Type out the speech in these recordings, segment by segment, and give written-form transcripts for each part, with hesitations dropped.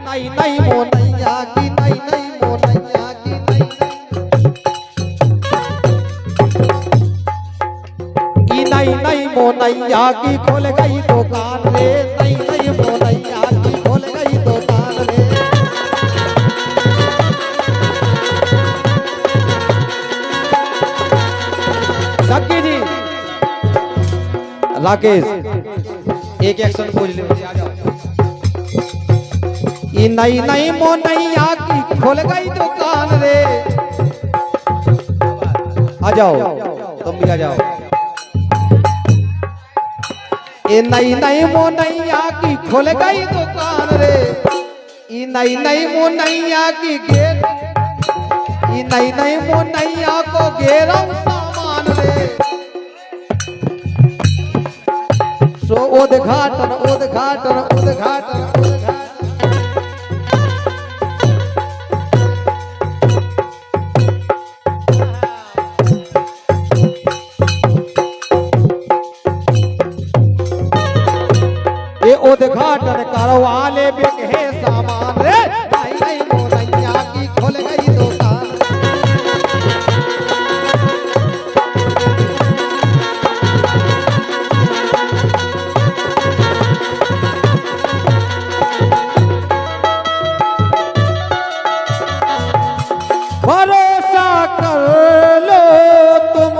नहीं नहीं मोनैया की नहीं नहीं मोनैया की नहीं नहीं नहीं मोनैया की खोल गई दुकान रे नहीं नहीं मोनैया की खोल गई दुकान रे। जक्की जी राकेश एक एक्शन खोज ले आ जाओ। ये नई नई मोनैया की खोल गई दुकान रे। आ जाओ तुम भी आ जाओ। ये नई नई मोनैया की खोल गई दुकान रे। ये नई नई मोनैया की घेर ये नई नई मोनैया को घेरा सामान रे। सो उद्घाटन उद्घाटन उद्घाटन उद्घाटन ये उद्घाटन करवाले बिके सामान रे। नई नई मोनैया की खोल गई दुकान। भरोसा कर लो तुम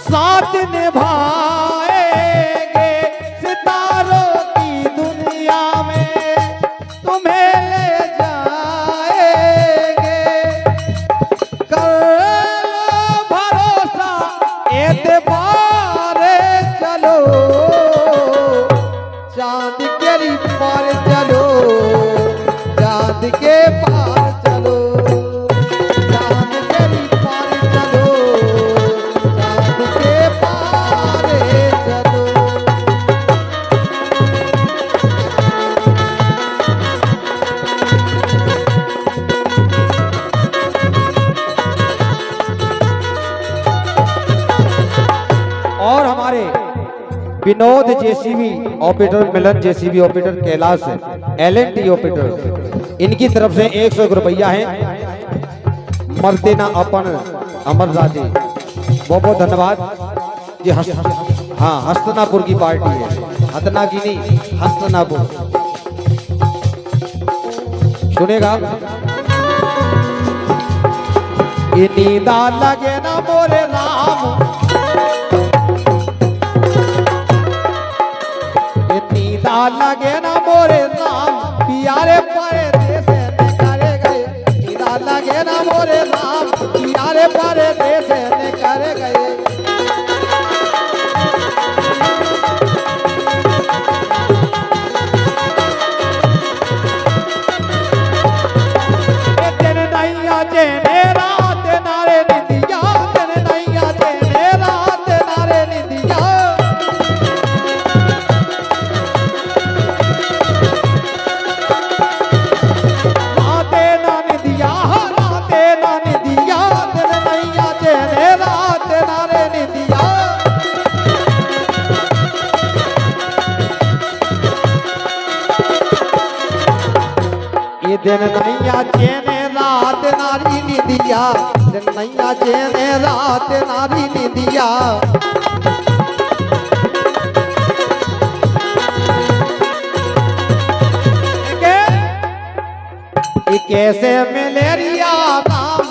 साथ निभाएंगे सितारों की दुनिया में तुम्हें ले जाएंगे। कर लो भरोसा एतबार चलो चांद के पार चलो चांद के पार चलो चांद के पार चलो चांद के पार चलो। और हमारे Vinod JCB operator Milan JCB operator Kailash LNT operator इनकी तरफ से 101 रुपया है। मरते ना अपन अमर राजे बहुत बहुत धन्यवाद। ये हाँ हस्तनापुर की पार्टी है हतना की नहीं हस्तनापुर। सुनेगा ये नींदा लगे ना मोरे राम ये नींदा लगे ना मोरे राम प्यारे परदेस ने करे गए। नींदा लगे ना मोरे राम प्यारे परदेस ने करे गए। दिन नैया जेने रात नारे निंदिया दिन नैया जेने रात नारे निंदिया। राते ना निंदिया राते ना निंदिया दिन नैया जेने रात नारे निंदिया। ये दिन नैया जेने रात नारी निंदिया दिन नैया जेने रात नारी निंदिया। ये कैसे मलेरिया नाम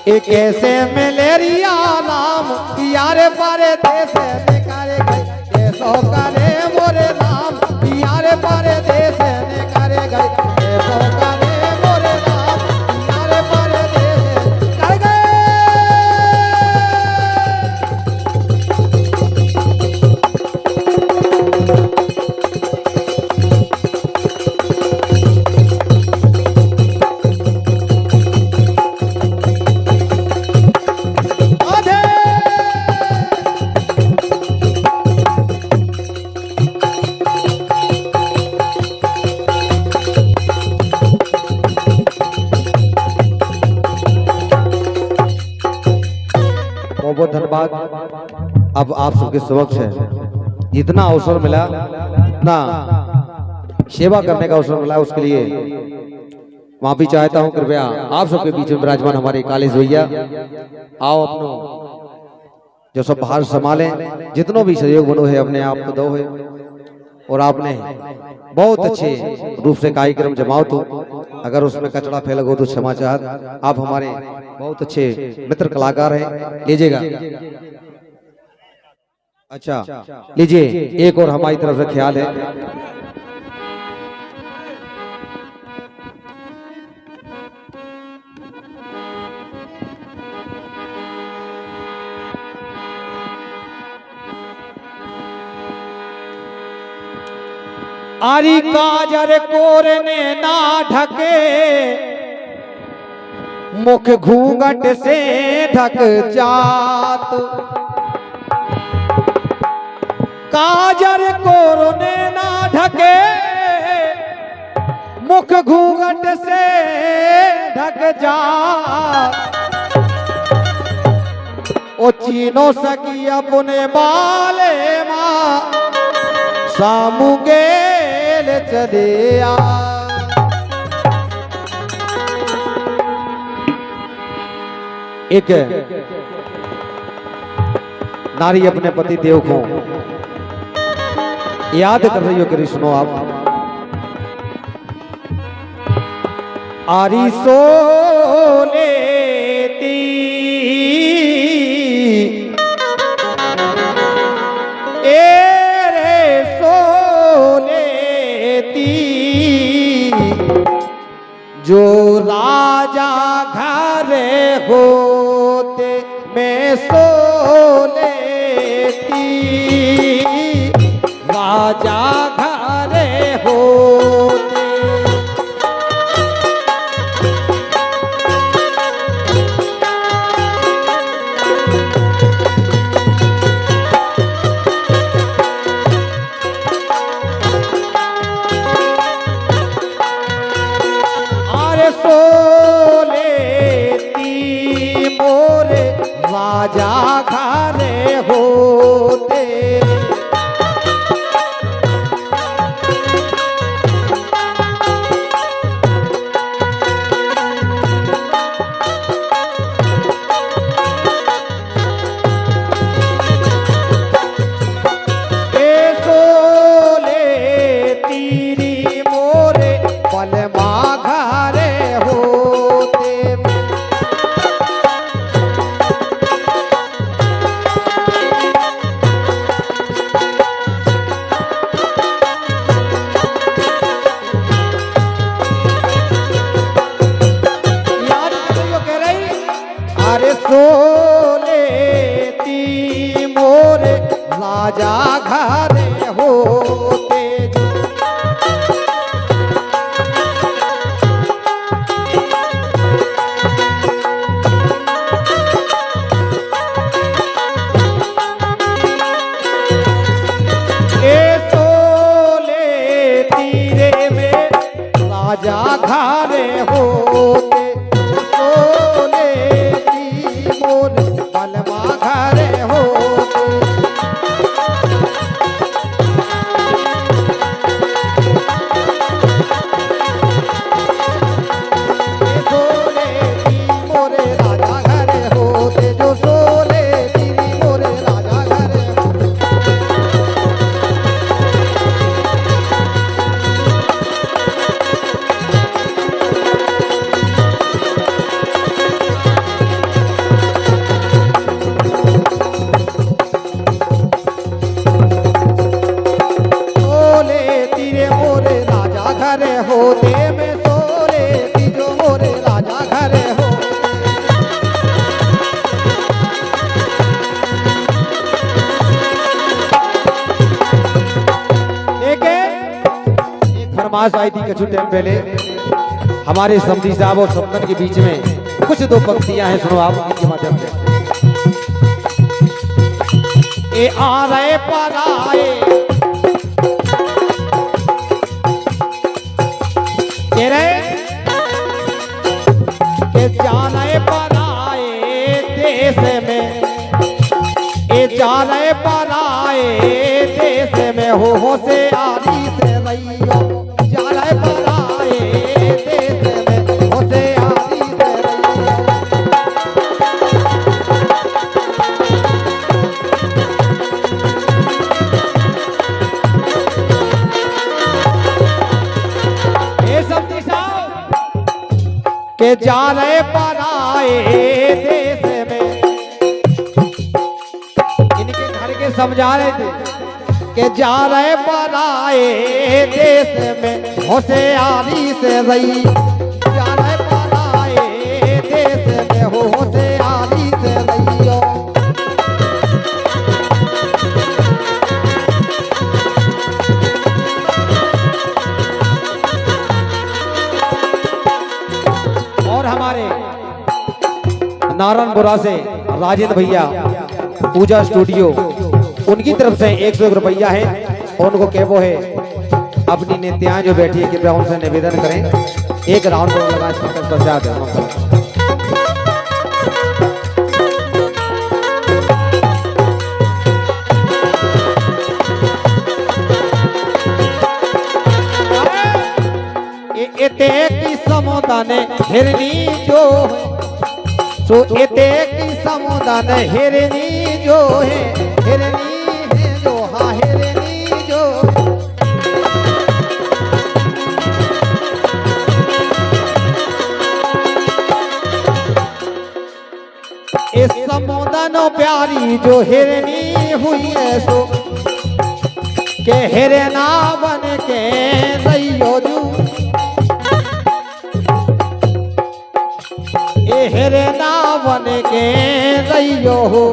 ये कैसे मलेरिया नाम यारे पारे देश ने करे गए। कैसो करे मोरे नाम यारे पारे देश ने करे गए। कैसो करे मोरे नाम यारे पारे देश करे गए। बहुत धन्यवाद। अब आप सबके समक्ष है जितना अवसर मिला उतना सेवा करने का अवसर मिला, उसके लिए माफी चाहता हूं। कृपया आप सबके बीच में विराजमान हमारे कालेज भैया, आओ अपनो जो सब बाहर संभालें, जितनों भी सहयोग बनो है अपने आप को दो है। और आपने बहुत अच्छे रूप से कार्यक्रम जमाओ, तो अगर उसमें कचरा फैला हो तो क्षमा चाहत। आप हमारे बहुत अच्छे मित्र कलाकार हैं, लीजिएगा। अच्छा लीजिए, एक और हमारी तरफ से ख्याल है। आरी काजर कोरने ना ढके, मुख घूंघट से ढक जात। काजर कोरने ना ढके, मुख घूंघट से ढक जात। ओ चीनो सकी अपने बाले माँ सामुगे चले आ। एक नारी अपने पति देव को याद कर रही हो कि सुनो आप। आरी सो लेती जो राजा घर होते मैं सो लेती, राजा घर होते। सो लेती मोरे राजा घरे होते। सो लेती री मोरे पलमा घरे सो लेती मोरे राजा घरे होते। सो लेती रे में राजा घरे होते। होते में सो लेती जो मोरे राजा घरे हो। एक फरमाश आई थी कुछ टाइम पहले हमारे समधी साहब और सपन के बीच में, कुछ दो पंक्तियां हैं, सुनो आप इनके माध्यम से। ए आ रहे पर आए के जाने पर आए देश में, ए जाने पर आए देश में हो से आरी से रहियो। रहे पराए देश में होशियारी से ये समझी साहब के जा रहे पराए देश में, इनके घर के समझा रहे थे कि जा रहे पराए देश में होशियारी से रही, जा रहे पराए देश में होशियारी से रही। और हमारे नारायणपुरा से राजेंद्र भैया पूजा स्टूडियो, उनकी तरफ से 101 रुपया है और उनको कहवो है अपनी नित्याएं जो बैठी है कृपया उनसे निवेदन करें एक राउंड लगा पश्चात एते की समुदान हिरनी जो सो एते की समुदान हिरनी जो है, हिरनी है जो, हाँ हिरनी जो। इस समुदान प्यारी जो हिरनी हुई है सो के हिरना बन के दैयो जू, हिरना बन के रहियो हो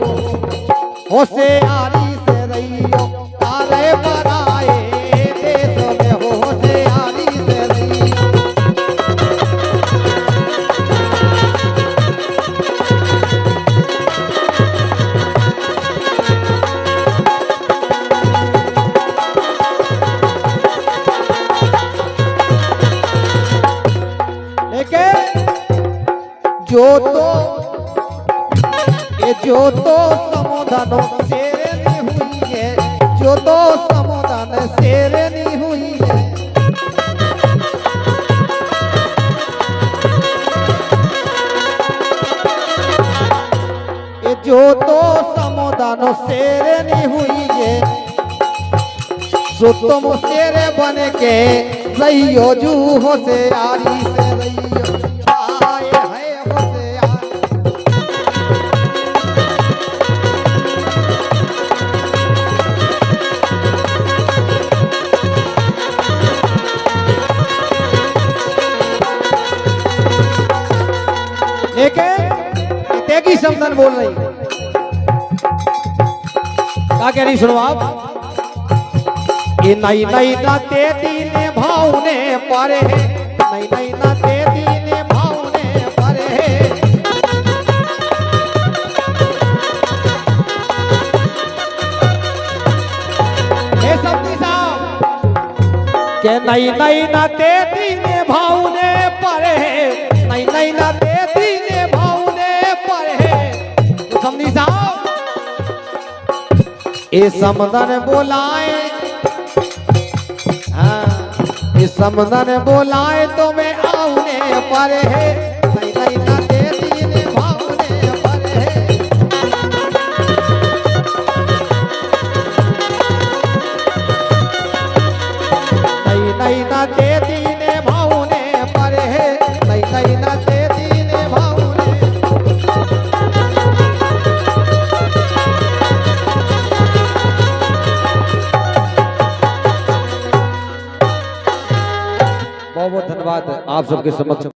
होशियारी से रहियो, तारे पराए देश में हो होशियारी से रहियो। लेकिन जो तो समुदान शेरनी हुई है, जो तो समुदान शेरनी हुई है, जो तो समुदान शेरनी हुई है, सो तुम शेर बन के रहियो जू होशियारी से रहियो। तेगी समदन बोल रही क्या कह रही सुनो आप, ये नई नई ना तेती ने भावने परे है, नई नई ना तेती ने भावने परे है, ये समझी साहब के नई नई ना तेती ने भावने परे है, नई नई ना तेती ने भावने परे है। तो समझी साहब ये समदन बोलाए, हाँ ये समदन बोलाए तो मैं आउने पर है, नहीं नहीं ना तेती ने भावने पर है। नहीं नहीं ना तेती ने भावने पर है, नहीं नहीं ना तेती ने भावने। बहुत बहुत धन्यवाद आप सबके समक्ष।